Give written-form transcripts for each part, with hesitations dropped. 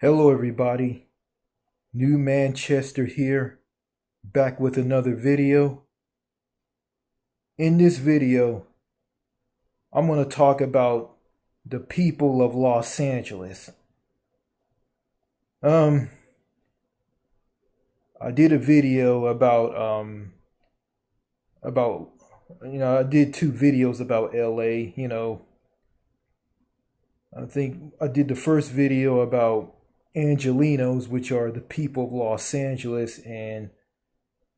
Hello, everybody. New Manchester here, back with another video. In this video, I'm going to talk about the people of Los Angeles. Um, I did a video about I did two videos about L.A. I think I did the first video about Angelinos, which are the people of Los Angeles, and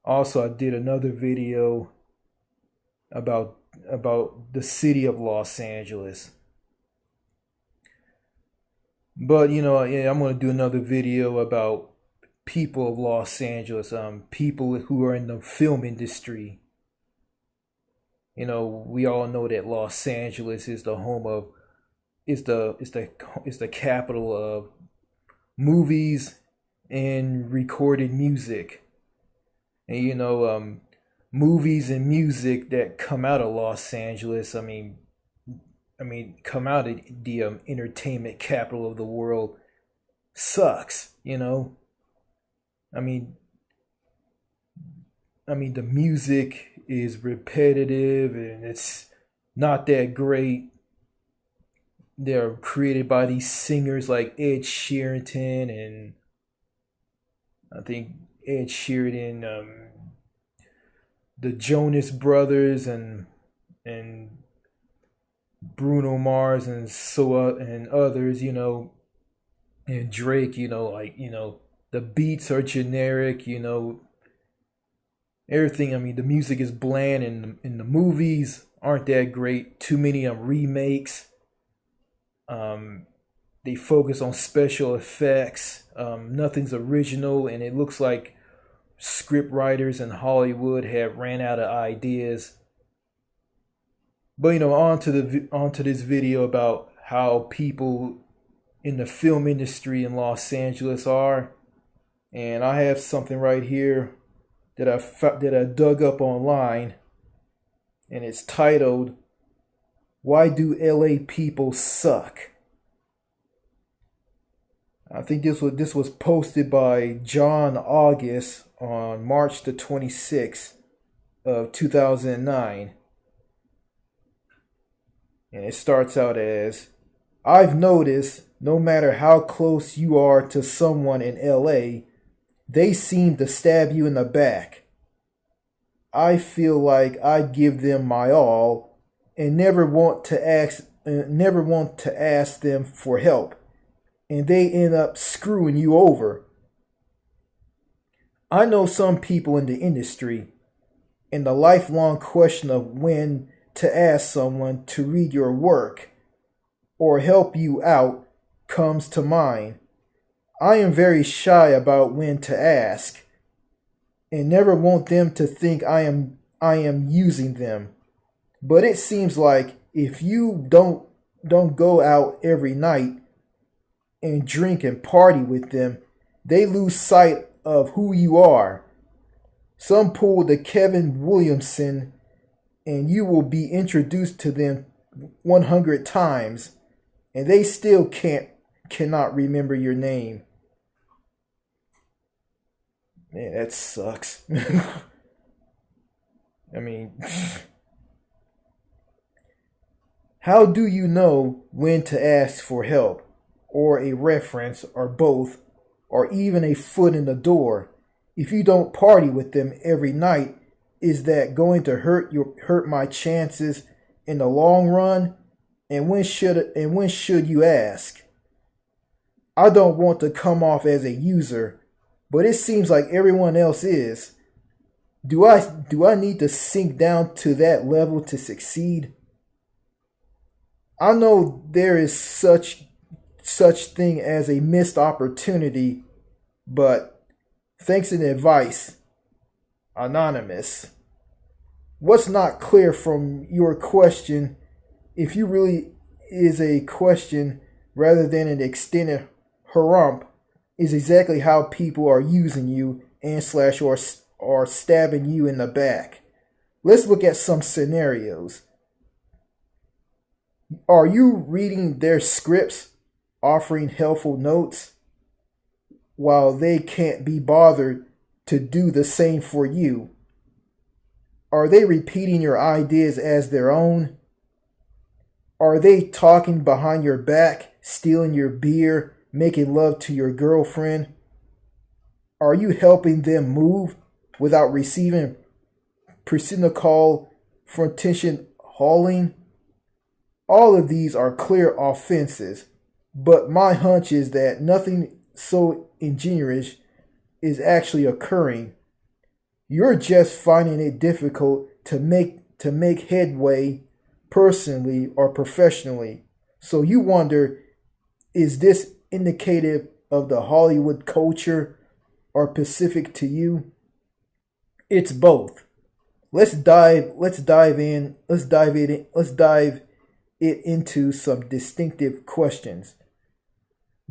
also I did another video about the city of Los Angeles. But yeah, I'm gonna do another video about people of Los Angeles, people who are in the film industry. We all know that Los Angeles is the home of is the capital of movies and recorded music. And movies and music that come out of Los Angeles. I mean, come out of the entertainment capital of the world sucks. I mean, the music is repetitive and it's not that great. They're created by these singers like Ed Sheeran, and I think Ed Sheeran, the Jonas Brothers, and Bruno Mars, and others, and Drake. The beats are generic. Everything. I mean, the music is bland, and the movies aren't that great. Too many remakes. Um, they focus on special effects. Nothing's original, and it looks like script writers in Hollywood have ran out of ideas. But on to this video about how people in the film industry in Los Angeles are, and I have something right here that I dug up online, and it's titled "Why Do L.A. People Suck?" I think this was posted by John August on March the 26th of 2009. And it starts out as, "I've noticed no matter how close you are to someone in LA, they seem to stab you in the back. I feel like I give them my all and never want to ask them for help, and they end up screwing you over. I know some people in the industry, and the lifelong question of when to ask someone to read your work or help you out comes to mind. I am very shy about when to ask and never want them to think I am using them. But it seems like if you don't go out every night and drink and party with them, they lose sight of who you are. Some pull the Kevin Williamson and you will be introduced to them 100 times and they still cannot remember your name." Man, that sucks. I mean, how do you know when to ask for help, or a reference, or both, or even a foot in the door? If you don't party with them every night, is that going to hurt my chances in the long run? And when should you ask? I don't want to come off as a user, but it seems like everyone else is. Do I need to sink down to that level to succeed? I know there is such thing as a missed opportunity, but thanks in advice, Anonymous. What's not clear from your question, if you really is a question rather than an extended harump, is exactly how people are using you and slash or stabbing you in the back. Let's look at some scenarios. Are you reading their scripts, offering helpful notes? while they can't be bothered to do the same for you? Are they repeating your ideas as their own? Are they talking behind your back, stealing your beer, making love to your girlfriend? Are you helping them move without receiving call frontation hauling? All of these are clear offenses, but my hunch is that nothing so ingenuous is actually occurring. You're just finding it difficult to make headway personally or professionally. So you wonder, is this indicative of the Hollywood culture or specific to you? It's both. Let's dive it into some distinctive questions.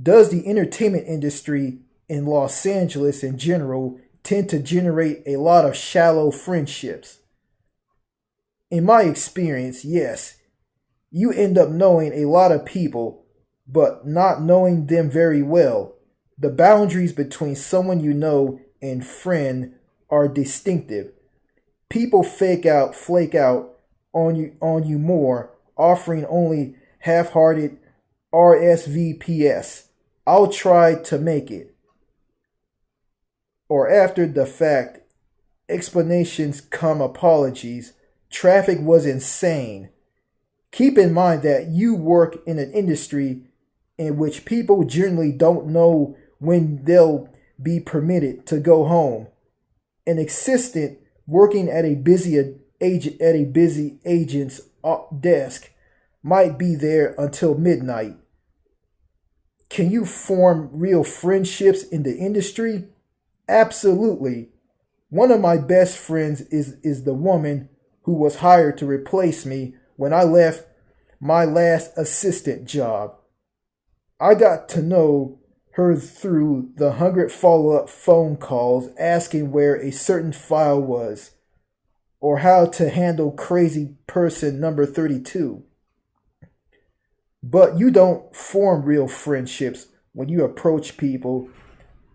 Does the entertainment industry in Los Angeles in general tend to generate a lot of shallow friendships? In my experience, yes. You end up knowing a lot of people, but not knowing them very well. The boundaries between someone you know and friend are distinctive. People flake out on you more, offering only half-hearted RSVPs. I'll try to make it. Or after the fact, explanations come apologies. Traffic was insane. Keep in mind that you work in an industry in which people generally don't know when they'll be permitted to go home. An assistant working at a busy agent's desk might be there until midnight. Can you form real friendships in the industry? Absolutely. One of my best friends is the woman who was hired to replace me when I left my last assistant job. I got to know her through the 100 follow-up phone calls asking where a certain file was or how to handle crazy person number 32. But you don't form real friendships when you approach people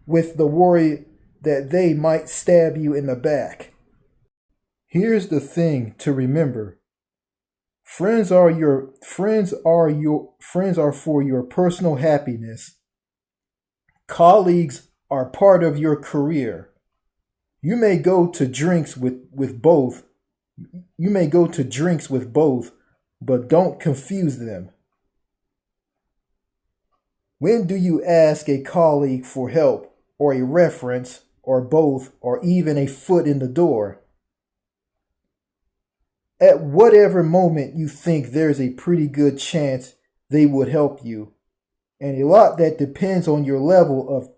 with the worry that they might stab you in the back. Here's the thing to remember. Friends are for your personal happiness. Colleagues are part of your career. You may go to drinks with both. You may go to drinks with both, but don't confuse them. When do you ask a colleague for help or a reference or both or even a foot in the door? At whatever moment you think there's a pretty good chance they would help you. And a lot that depends on your level of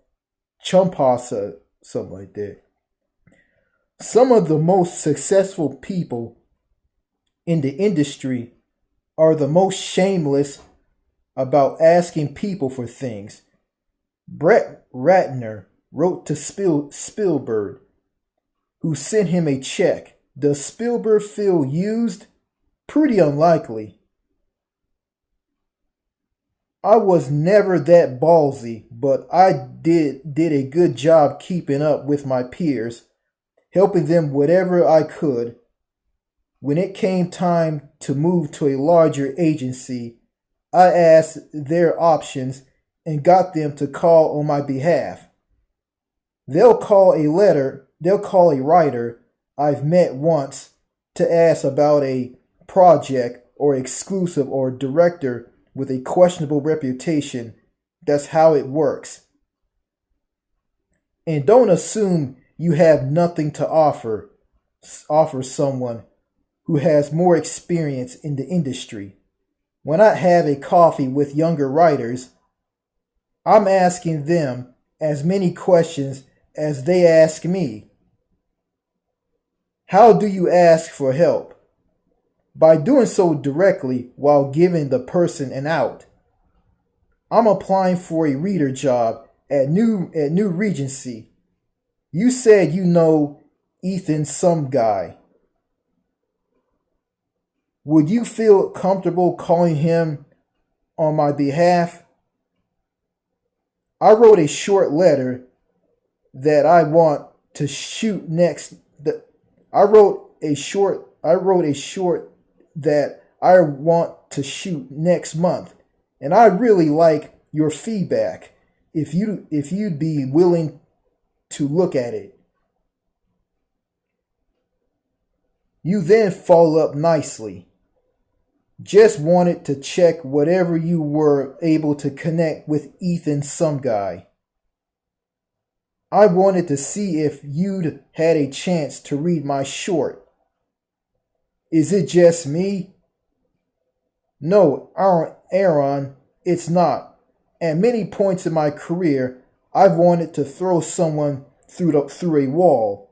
chumpasa, something like that. Some of the most successful people in the industry are the most shameless about asking people for things. Brett Ratner wrote to Spielberg, who sent him a check. Does Spielberg feel used? Pretty unlikely. I was never that ballsy, but I did a good job keeping up with my peers, helping them whatever I could. When it came time to move to a larger agency, I asked their options and got them to call on my behalf. They'll call a writer I've met once to ask about a project or exclusive or director with a questionable reputation. That's how it works. And don't assume you have nothing to offer someone who has more experience in the industry. When I have a coffee with younger writers, I'm asking them as many questions as they ask me. How do you ask for help? By doing so directly while giving the person an out. I'm applying for a reader job at New Regency. You said you know Ethan some guy. Would you feel comfortable calling him on my behalf? I wrote a short letter that I want to shoot next. I wrote a short that I want to shoot next month, and I really like your feedback. If you'd be willing to look at it, you then follow up nicely. Just wanted to check whatever you were able to connect with Ethan some guy. I wanted to see if you'd had a chance to read my short. Is it just me? No, Aaron, it's not. At many points in my career, I've wanted to throw someone through a wall.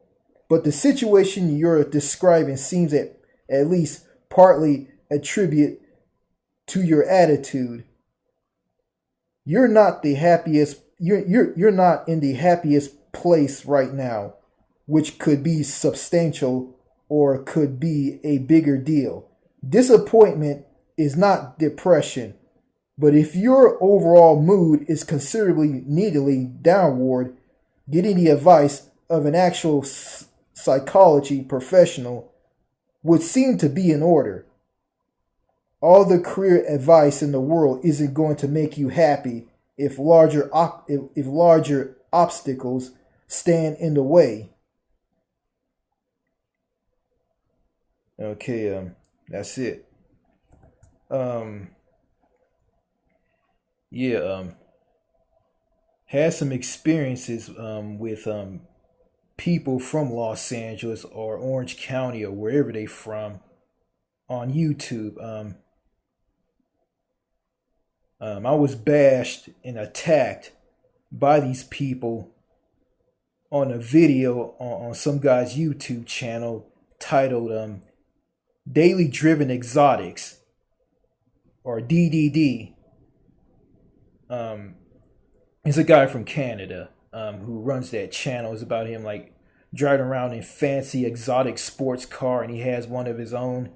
But the situation you're describing seems at least partly attribute to your attitude. You're not the happiest you're not in the happiest place right now, which could be substantial or could be a bigger deal. Disappointment is not depression, but if your overall mood is considerably needily downward, getting the advice of an actual psychology professional would seem to be in order. All the career advice in the world isn't going to make you happy if larger obstacles stand in the way. Okay, that's it. Um, yeah, had some experiences with people from Los Angeles or Orange County or wherever they from on YouTube. I was bashed and attacked by these people on a video on some guy's YouTube channel titled Daily Driven Exotics or DDD. Um, he's a guy from Canada who runs that channel. It's about him like driving around in fancy exotic sports car and he has one of his own.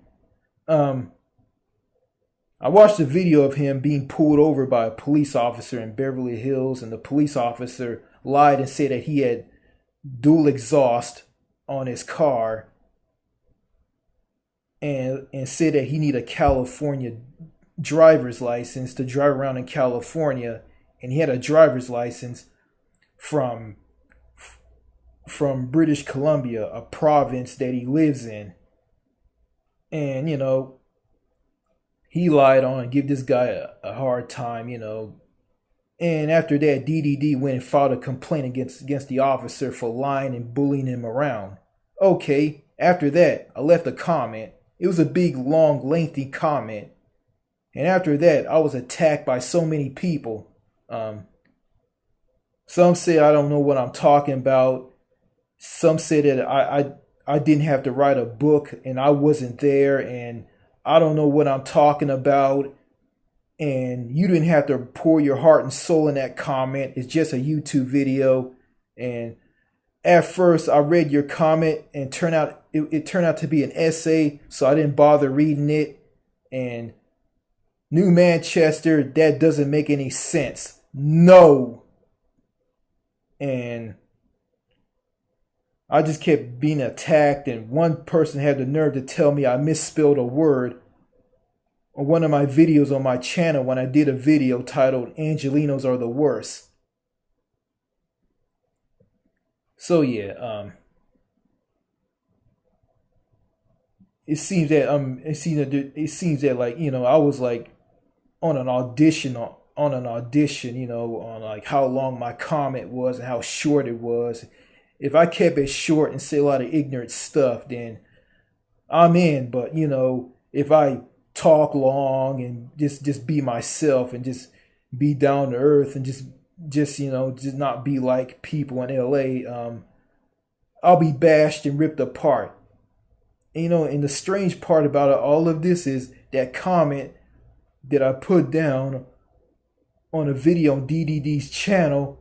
Um, I watched a video of him being pulled over by a police officer in Beverly Hills, and the police officer lied and said that he had dual exhaust on his car and said that he needed a California driver's license to drive around in California, and he had a driver's license from British Columbia, a province that he lives in. And he lied on and give this guy a hard time, And after that, DDD went and filed a complaint against the officer for lying and bullying him around. Okay, after that, I left a comment. It was a big, long, lengthy comment. And after that, I was attacked by so many people. Some say I don't know what I'm talking about. Some say that I didn't have to write a book and I wasn't there and I don't know what I'm talking about. And you didn't have to pour your heart and soul in that comment. It's just a YouTube video. And at first I read your comment and it turned out to be an essay, so I didn't bother reading it. And New Manchester, that doesn't make any sense. No. And I just kept being attacked, and one person had the nerve to tell me I misspelled a word on one of my videos on my channel when I did a video titled Angelinos Are the Worst. So yeah, it seems that like, I was like on an audition on like how long my comment was and how short it was. If I kept it short and say a lot of ignorant stuff, then I'm in. But if I talk long and just be myself and just be down to earth and just not be like people in LA, I'll be bashed and ripped apart. And the strange part about all of this is that comment that I put down on a video on DDD's channel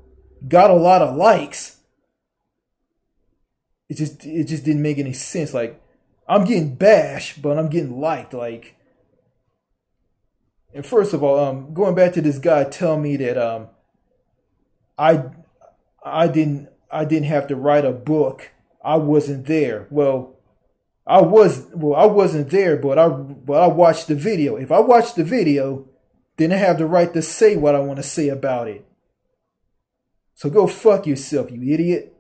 got a lot of likes. It just didn't make any sense. Like, I'm getting bashed, but I'm getting liked. Like, and first of all, going back to this guy telling me that I didn't I didn't have to write a book. I wasn't there. I wasn't there, but I watched the video. If I watched the video, then I have the right to say what I want to say about it. So go fuck yourself, you idiot.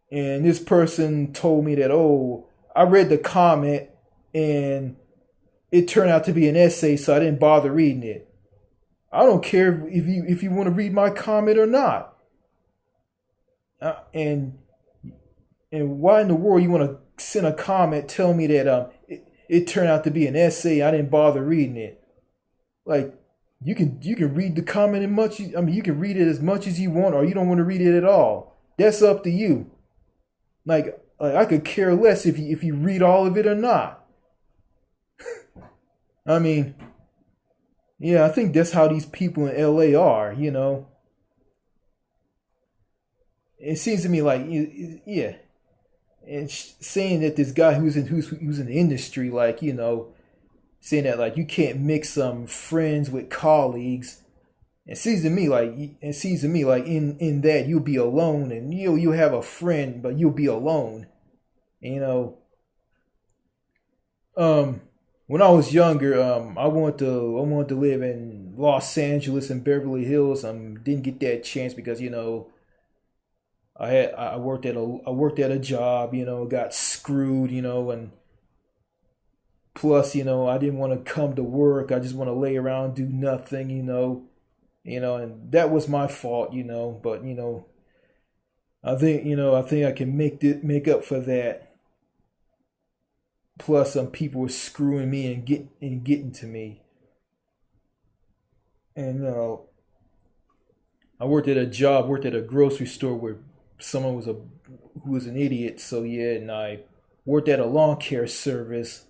And this person told me that, oh, I read the comment and it turned out to be an essay, so I didn't bother reading it. I don't care if you want to read my comment or not. And why in the world you want to send a comment telling me that it turned out to be an essay? I didn't bother reading it. Like you can read the comment as much. I mean, you can read it as much as you want, or you don't want to read it at all. That's up to you. Like I could care less if you read all of it or not. I mean, yeah, I think that's how these people in L.A. are. It seems to me like yeah, and saying that this guy who's in the industry, like saying that like you can't mix some friends with colleagues. It seems to me like in that you'll be alone, and you have a friend, but you'll be alone. You know, um, when I was younger, I wanted to live in Los Angeles and Beverly Hills. Didn't get that chance because I worked at a job, got screwed, and plus, I didn't want to come to work. I just want to lay around, do nothing, and that was my fault, but I think I can make up for that. Plus, some people were screwing me and getting to me, and I worked at a grocery store where someone who was an idiot. So yeah, and I worked at a lawn care service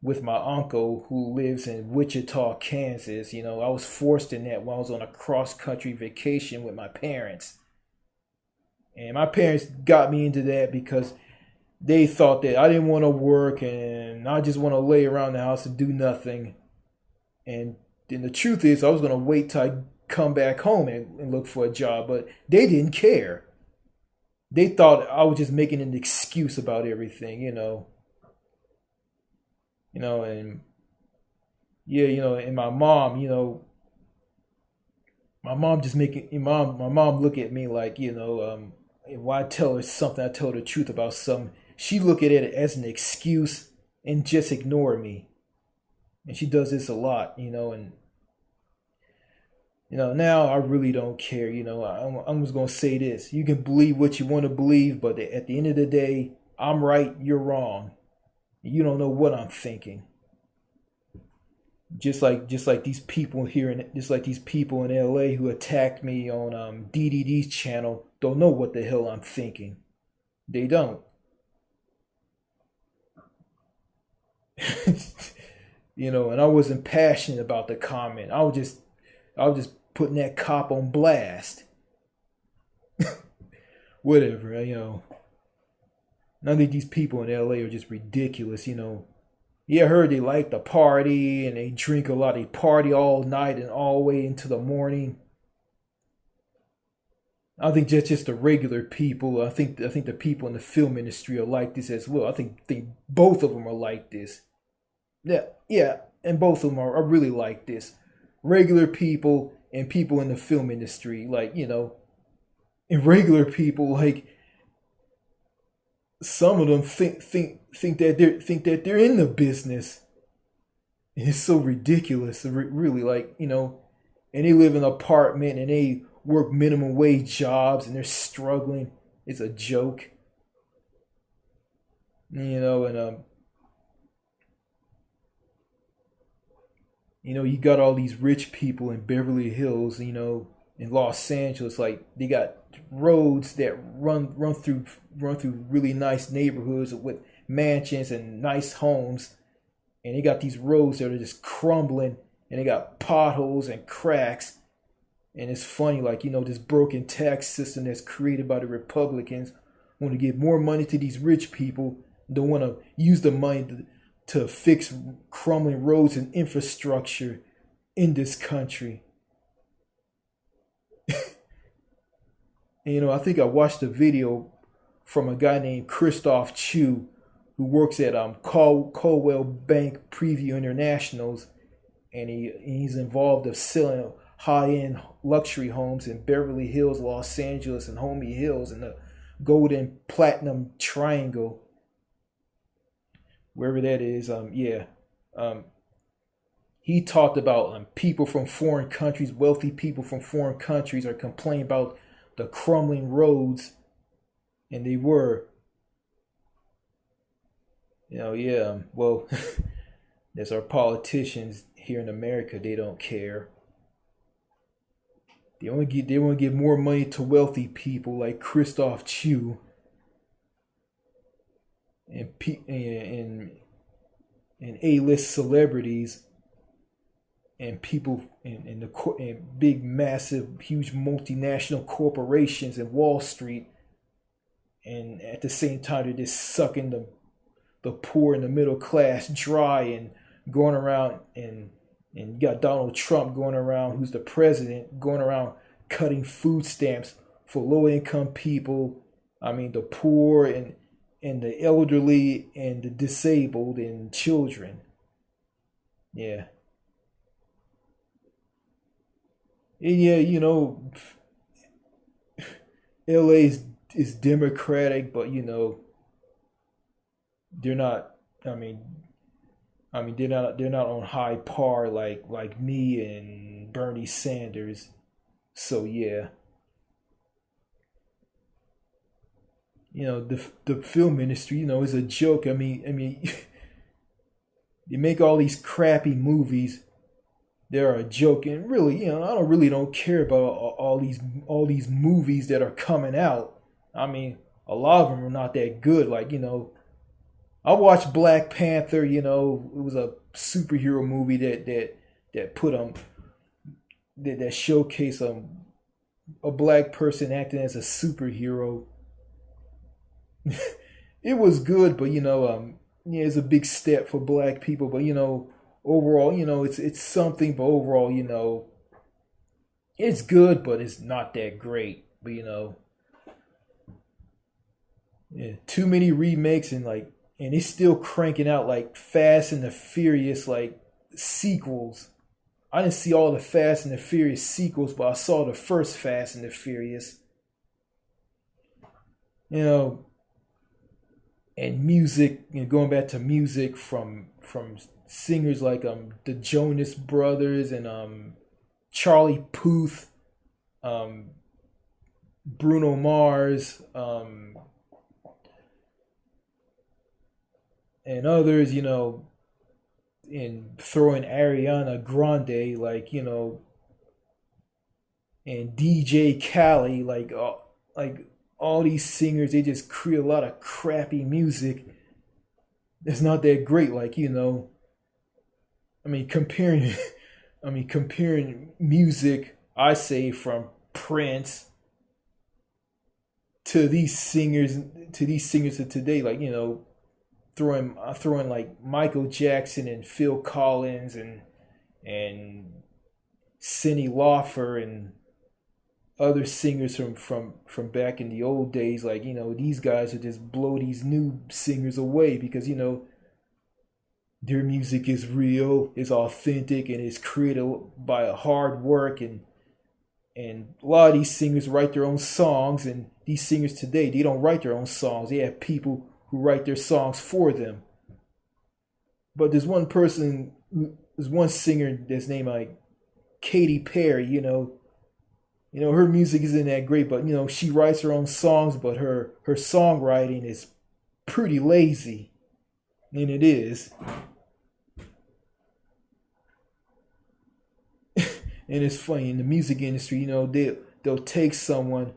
with my uncle who lives in Wichita, Kansas. I was forced in that when I was on a cross country vacation with my parents. And my parents got me into that because they thought that I didn't want to work and I just want to lay around the house and do nothing. And then the truth is, I was going to wait till I come back home and look for a job, but they didn't care. They thought I was just making an excuse about everything, and yeah, and my mom just making my mom look at me like, if I tell her something, I tell her the truth about something, she look at it as an excuse and just ignore me. And she does this a lot, and now I really don't care. I'm just gonna say this: you can believe what you want to believe, but at the end of the day, I'm right, you're wrong. You don't know what I'm thinking. Just like these people in LA who attacked me on DDD's channel don't know what the hell I'm thinking. They don't. And I wasn't passionate about the comment. I was just putting that cop on blast. Whatever, I think these people in LA are just ridiculous. Yeah, I heard they like to party and they drink a lot. They party all night and all the way into the morning. I think that's just the regular people. I think the people in the film industry are like this as well. I think both of them are like this. Yeah, yeah, and both of them are really like this. Regular people and people in the film industry, like and regular people, like some of them think that they're in the business. And it's so ridiculous, really. Like and they live in an apartment and they work minimum wage jobs and they're struggling. It's a joke, and you got all these rich people in Beverly Hills, in Los Angeles, like they got roads that run through really nice neighborhoods with mansions and nice homes, and they got these roads that are just crumbling, and they got potholes and cracks. And it's funny, like this broken tax system that's created by the Republicans want to give more money to these rich people. Don't want to use the money to fix crumbling roads and infrastructure in this country. And, I think I watched a video from a guy named Christoph Chu, who works at Coldwell Bank Preview Internationals, and he's involved of selling high-end luxury homes in Beverly Hills, Los Angeles, and Homey Hills, and the Golden Platinum Triangle, wherever that is. Yeah. Um, he talked about people from foreign countries, wealthy people from foreign countries, are complaining about the crumbling roads, and they were, yeah. Well, there's our politicians here in America. They don't care. They want to give more money to wealthy people like Christoph Chu and A-list celebrities and people and big, massive, huge multinational corporations and Wall Street, and at the same time they're just sucking the poor and the middle class dry and going around and you got Donald Trump going around, who's the president, going around cutting food stamps for low income people. I mean, the poor and the elderly and the disabled and children. Yeah. And yeah, LA is democratic, but they're not. I mean, they're not on high par like me and Bernie Sanders. So yeah, the film industry, is a joke. I mean, they make all these crappy movies. They're a joke, and really, I don't care about all these movies that are coming out. I mean, a lot of them are not that good. Like, I watched Black Panther. It was a superhero movie that put that showcased a black person acting as a superhero. It was good, but yeah, it's a big step for black people. But overall, it's something. But overall, it's good, but it's not that great. But yeah, too many remakes and it's still cranking out like Fast and the Furious like sequels. I didn't see all the Fast and the Furious sequels, but I saw the first Fast and the Furious. You know, and music, going back to music from singers like the Jonas Brothers and Charlie Puth, um Bruno Mars, and others, and throwing Ariana Grande, like, and DJ Khaled, like all these singers, they just create a lot of crappy music that's not that great. Like, I mean, comparing, comparing music, I say, from Prince to these singers of today, like, throwing like Michael Jackson and Phil Collins and Cyndi Lauper and other singers from back in the old days. Like, these guys would just blow these new singers away because their music is real, is authentic, and is created by a hard work. And a lot of these singers write their own songs, and these singers today, they don't write their own songs. They have people who write their songs for them. But there's one singer that's named like Katy Perry. Her music isn't that great, but she writes her own songs, but her songwriting is pretty lazy, and it is. And it's funny in the music industry, they'll take someone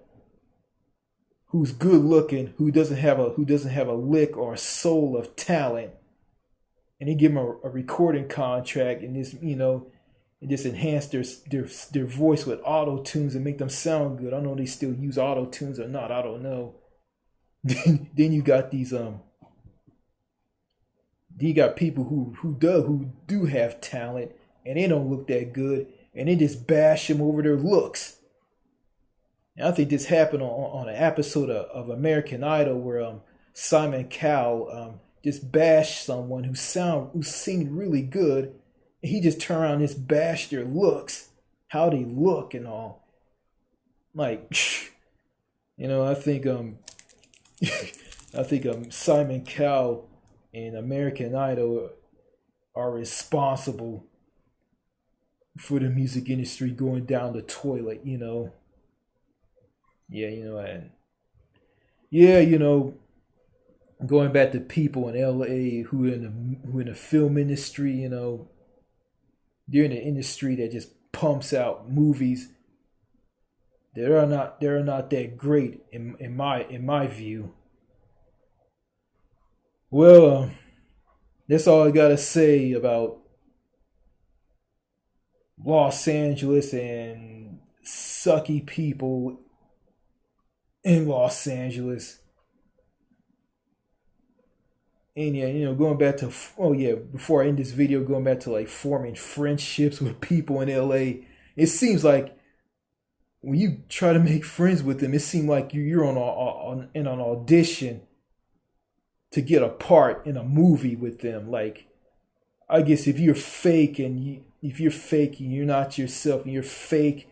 who's good looking, who doesn't have a lick or a soul of talent, and they give them a recording contract, and and just enhance their voice with auto tunes and make them sound good. I don't know if they still use auto tunes or not. I don't know. Then you got people who do have talent, and they don't look that good, and they just bash them over their looks. And I think this happened on an episode of American Idol where Simon Cowell just bashed someone who seemed really good. And he just turned around and just bashed their looks, how they look and all. Like, I think I think Simon Cowell and American Idol are responsible for the music industry going down the toilet. Yeah, and yeah, going back to people in LA who in the film industry, they're in an industry that just pumps out movies that are not that great in my view. Well, that's all I gotta say about Los Angeles and sucky people in Los Angeles. And yeah, going back to, oh yeah, before I end this video, going back to like forming friendships with people in LA, it seems like when you try to make friends with them, it seems like you're in an audition to get a part in a movie with them. Like, I guess if you're fake and you're not yourself and you're fake,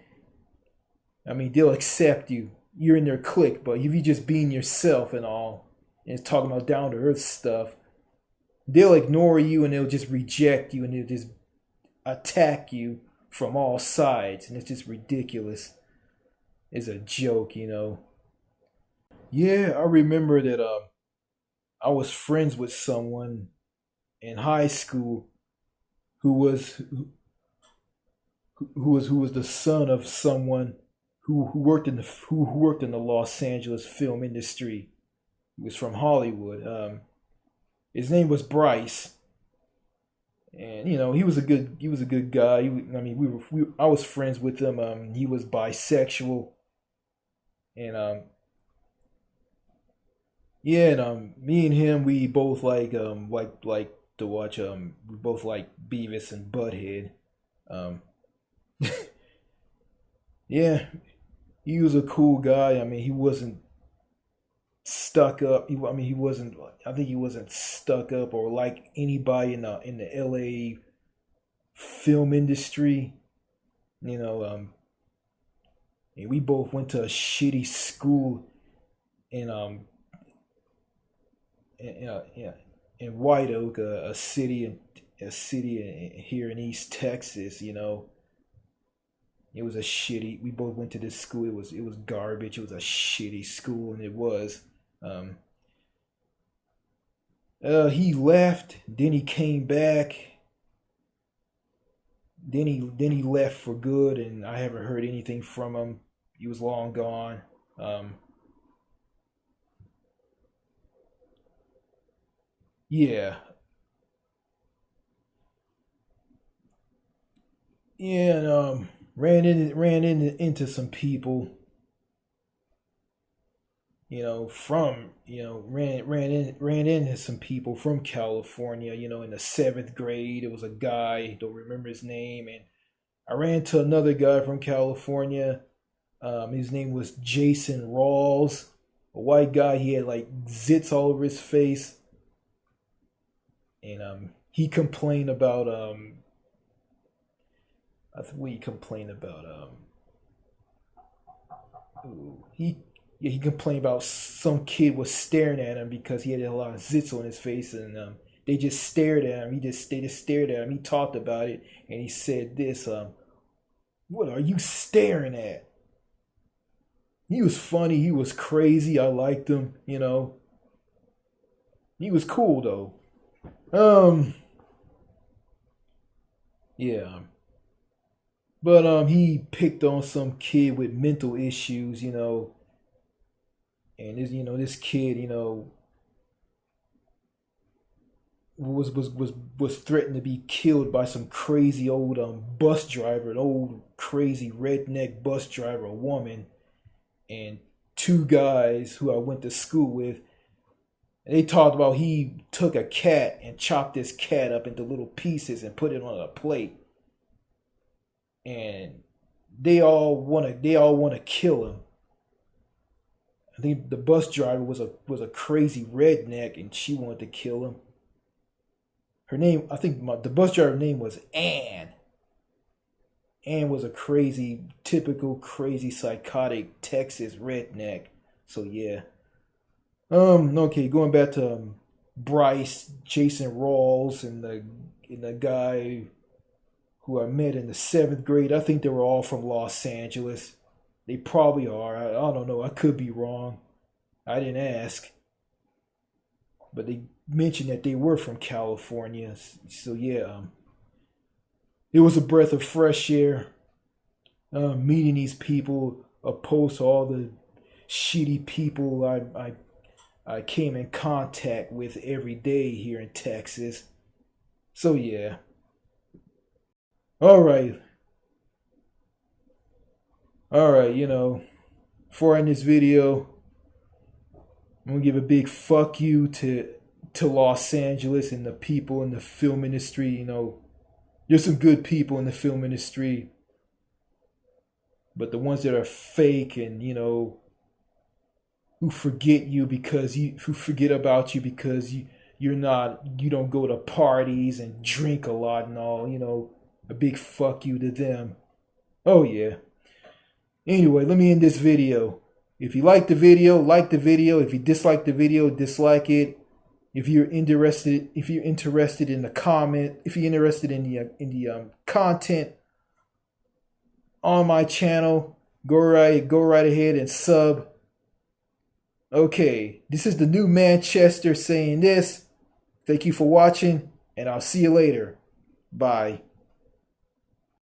I mean, they'll accept you. You're in their clique, but if you just being yourself and all, and talking about down to earth stuff, they'll ignore you and they'll just reject you and they'll just attack you from all sides, and it's just ridiculous. It's a joke. Yeah, I remember that I was friends with someone in high school who was who was the son of someone who worked in the Los Angeles film industry. He was from Hollywood. His name was Bryce, and he was a good guy. I mean, I was friends with him. He was bisexual, and yeah, and me and him, we both like to watch we both like Beavis and Butthead. Um, yeah, he was a cool guy. I mean, he wasn't stuck up. I mean, he wasn't. I think he wasn't stuck up or like anybody in the L.A. film industry. You know, and we both went to a shitty school in yeah, in White Oak, here in East Texas. It was a shitty. We both went to this school. It was garbage. It was a shitty school, and it was. Um, he left. Then he came back. Then he left for good, and I haven't heard anything from him. He was long gone. Um, yeah, yeah, and into some people. Ran into some people from California. In the seventh grade, it was a guy. Don't remember his name, and I ran to another guy from California. His name was Jason Rawls, a white guy. He had like zits all over his face, and he complained about I think what he complained about ooh, he complained about some kid was staring at him because he had a lot of zits on his face, and they just stared at him. They just stared at him. He talked about it, and he said this, "What are you staring at?" He was funny. He was crazy. I liked him. He was cool though. Um, yeah, but he picked on some kid with mental issues. And this kid, was threatened to be killed by some crazy old bus driver, an old crazy redneck bus driver, a woman, and two guys who I went to school with. And they talked about he took a cat and chopped this cat up into little pieces and put it on a plate. And they all want to kill him. I think the bus driver was a crazy redneck, and she wanted to kill him. Her name, I think, the bus driver's name was Anne. Anne was a crazy, typical crazy psychotic Texas redneck. So yeah. Okay, going back to Bryce, Jason Rawls, and the guy who I met in the seventh grade. I think they were all from Los Angeles. They probably are. I don't know. I could be wrong. I didn't ask, but they mentioned that they were from California. So yeah, it was a breath of fresh air meeting these people opposed to all the shitty people I came in contact with every day here in Texas. So yeah. All right. All right, before I end this video, I'm gonna give a big fuck you to Los Angeles and the people in the film industry. There's some good people in the film industry, but the ones that are fake and who forget about you because you don't go to parties and drink a lot and all. A big fuck you to them. Oh yeah. Anyway, let me end this video. If you like the video, like the video. If you dislike the video, dislike it. If you're interested in the comment, if you're interested in the content on my channel, go right ahead and sub. Okay, this is the new Manchester saying this. Thank you for watching, and I'll see you later. Bye.